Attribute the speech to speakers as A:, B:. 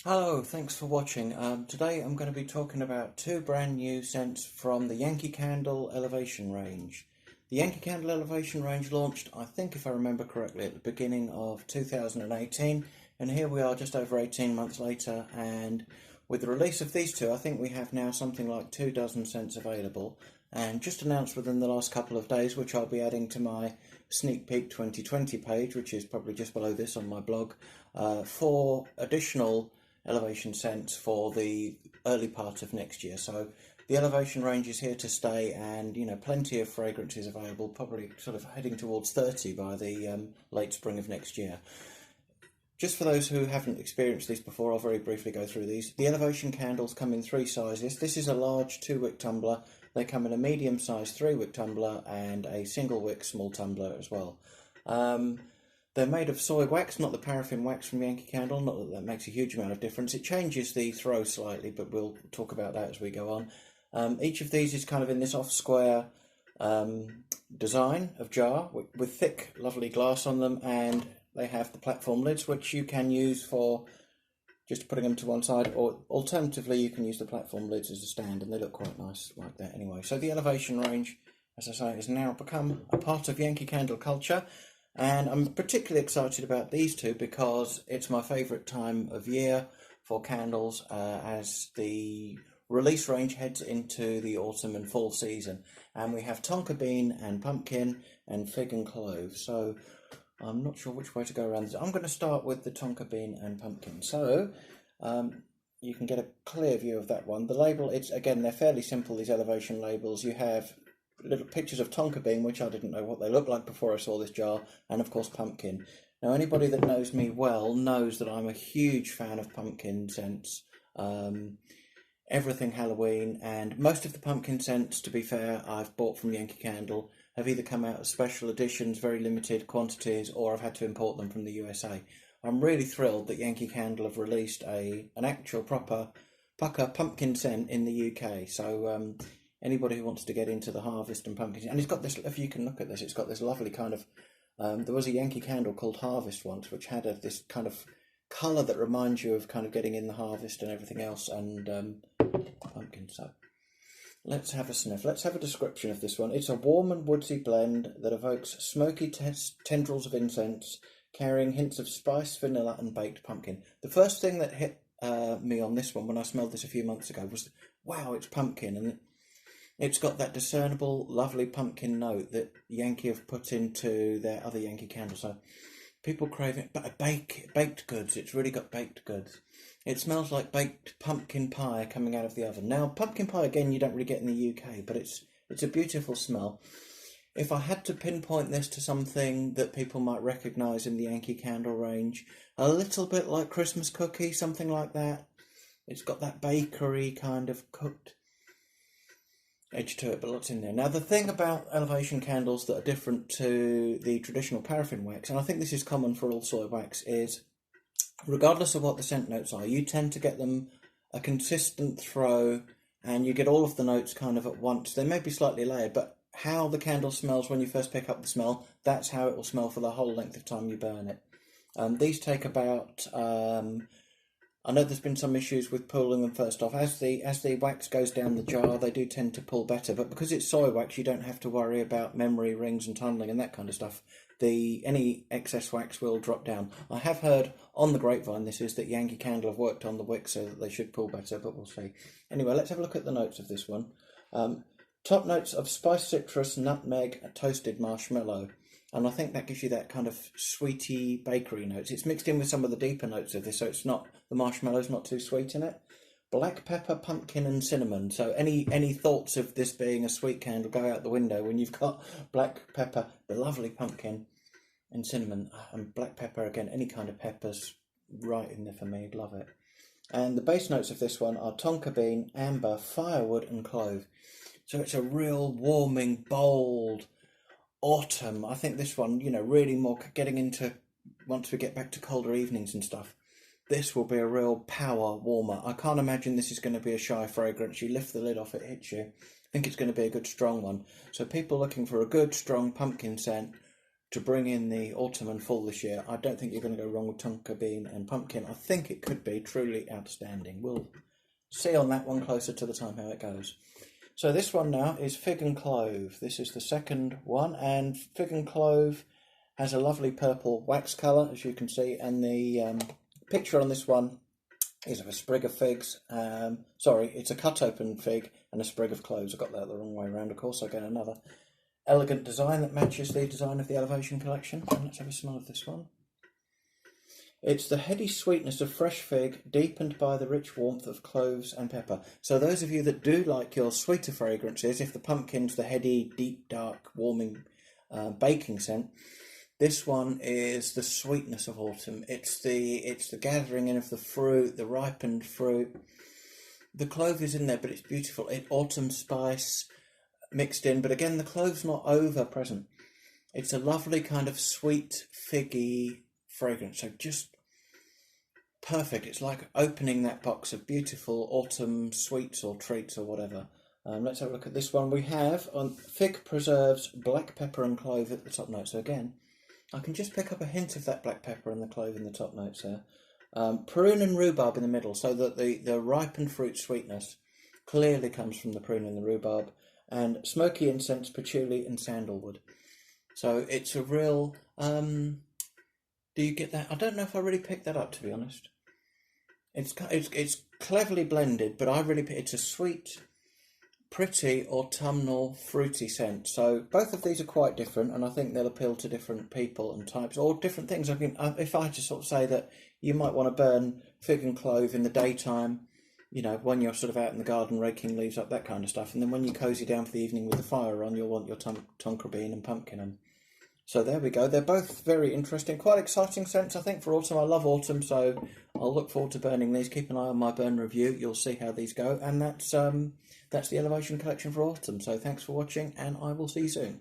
A: Hello, thanks for watching. Today I'm going to be talking about two brand new scents from the Yankee Candle Elevation range. The Yankee Candle Elevation range launched, I think if I remember correctly, at the beginning of 2018, and here we are just over 18 months later, and with the release of these two I think we have now something like 24 scents available, and just announced within the last couple of days, which I'll be adding to my Sneak Peek 2020 page, which is probably just below this on my blog, 4 additional elevation scents for the early part of next year. So the elevation range is here to stay, and plenty of fragrances available, probably sort of heading towards 30 by the late spring of next year. Just for those who haven't experienced these before, I'll very briefly go through these. The elevation candles come in 3 sizes. This is a large 2-wick tumbler. They come in a medium sized 3-wick tumbler and a single wick small tumbler as well. They're made of soy wax, not the paraffin wax from Yankee Candle. Not that that makes a huge amount of difference. It changes the throw slightly, but we'll talk about that as we go on. Each of these is kind of in this off-square design of jar with thick, lovely glass on them, and they have the platform lids, which you can use for just putting them to one side, or alternatively you can use the platform lids as a stand, and they look quite nice like that anyway. So the elevation range, as I say, has now become a part of Yankee Candle culture. And I'm particularly excited about these two because it's my favourite time of year for candles as the release range heads into the autumn and fall season. And we have Tonka bean and pumpkin and fig and clove. So I'm not sure which way to go around this. I'm going to start with the Tonka bean and pumpkin. So you can get a clear view of that one. The label, it's again, they're fairly simple, these elevation labels. You have little pictures of Tonka bean, which I didn't know what they looked like before I saw this jar, and of course pumpkin. Now anybody that knows me well knows that I'm a huge fan of pumpkin scents. Everything Halloween, and most of the pumpkin scents, to be fair, I've bought from Yankee Candle have either come out as special editions, very limited quantities, or I've had to import them from the USA. I'm really thrilled that Yankee Candle have released an actual proper pucker pumpkin scent in the UK. So anybody who wants to get into the harvest and pumpkin, and it's got this, if you can look at this, it's got this lovely kind of, there was a Yankee Candle called Harvest once, which had this kind of colour that reminds you of kind of getting in the harvest and everything else, and pumpkin. So let's have a sniff. Let's have a description of this one. It's a warm and woodsy blend that evokes smoky tendrils of incense, carrying hints of spice, vanilla and baked pumpkin. The first thing that hit me on this one when I smelled this a few months ago was, wow, it's pumpkin, and it's got that discernible, lovely pumpkin note that Yankee have put into their other Yankee candles. So people crave it, but baked goods. It's really got baked goods. It smells like baked pumpkin pie coming out of the oven. Now, pumpkin pie again, you don't really get in the UK, but it's a beautiful smell. If I had to pinpoint this to something that people might recognise in the Yankee Candle range, a little bit like Christmas cookie, something like that. It's got that bakery kind of cooked edge to it, but lots in there. Now, the thing about elevation candles that are different to the traditional paraffin wax, and I think this is common for all soy wax, is regardless of what the scent notes are, you tend to get them a consistent throw, and you get all of the notes kind of at once. They may be slightly layered, but how the candle smells when you first pick up the smell, that's how it will smell for the whole length of time you burn it. These take about I know there's been some issues with pulling them first off. As the wax goes down the jar, they do tend to pull better, but because it's soy wax, you don't have to worry about memory rings and tunneling and that kind of stuff. Any excess wax will drop down. I have heard on the grapevine that Yankee Candle have worked on the wick so that they should pull better, but we'll see. Anyway, let's have a look at the notes of this one. Top notes of spiced citrus, nutmeg, toasted marshmallow. And I think that gives you that kind of sweety bakery notes. It's mixed in with some of the deeper notes of this, so it's not, the marshmallow's not too sweet in it. Black pepper, pumpkin and cinnamon. So any thoughts of this being a sweet candle go out the window when you've got black pepper, the lovely pumpkin and cinnamon, and black pepper again, any kind of peppers right in there for me, love it. And the base notes of this one are tonka bean, amber, firewood and clove. So it's a real warming, bold autumn. I think this one, really more getting into, once we get back to colder evenings and stuff, this will be a real power warmer. I can't imagine this is going to be a shy fragrance. You lift the lid off, it hits you. I think it's going to be a good strong one. So people looking for a good strong pumpkin scent, to bring in the autumn and fall this year, I don't think you're going to go wrong with Tonka bean and pumpkin. I think it could be truly outstanding. We'll see on that one closer to the time how it goes. So this one now is fig and clove. This is the second one, and fig and clove has a lovely purple wax colour, as you can see, and the picture on this one is of a sprig of figs. Sorry, it's a cut open fig and a sprig of cloves. I got that the wrong way around, of course. I get another elegant design that matches the design of the Elevation collection. And let's have a smell of this one. It's the heady sweetness of fresh fig, deepened by the rich warmth of cloves and pepper. So those of you that do like your sweeter fragrances, if the pumpkin's the heady, deep, dark, warming baking scent, this one is the sweetness of autumn. It's the gathering in of the fruit, the ripened fruit. The clove is in there, but it's beautiful. Autumn spice mixed in, but again, the clove's not over present. It's a lovely kind of sweet, figgy fragrance. So just perfect. It's like opening that box of beautiful autumn sweets or treats or whatever. Let's have a look at this one. We have on fig preserves, black pepper and clove at the top note. So again, I can just pick up a hint of that black pepper and the clove in the top notes there. Prune and rhubarb in the middle, so that the ripened fruit sweetness clearly comes from the prune and the rhubarb, and smoky incense, patchouli and sandalwood. So it's a real... do you get that? I don't know if I really picked that up, to be honest. It's cleverly blended, but it's a sweet, pretty autumnal fruity scent. So both of these are quite different, and I think they'll appeal to different people and types, or different things. I mean, if I had to sort of say that you might want to burn fig and clove in the daytime, you know, when you're sort of out in the garden raking leaves up, that kind of stuff, and then when you cozy down for the evening with the fire on, you'll want your tonka bean and pumpkin. And so there we go. They're both very interesting, quite exciting scents, I think, for autumn. I love autumn, so I'll look forward to burning these. Keep an eye on my burn review. You'll see how these go. And that's the Elevation collection for autumn. So thanks for watching, and I will see you soon.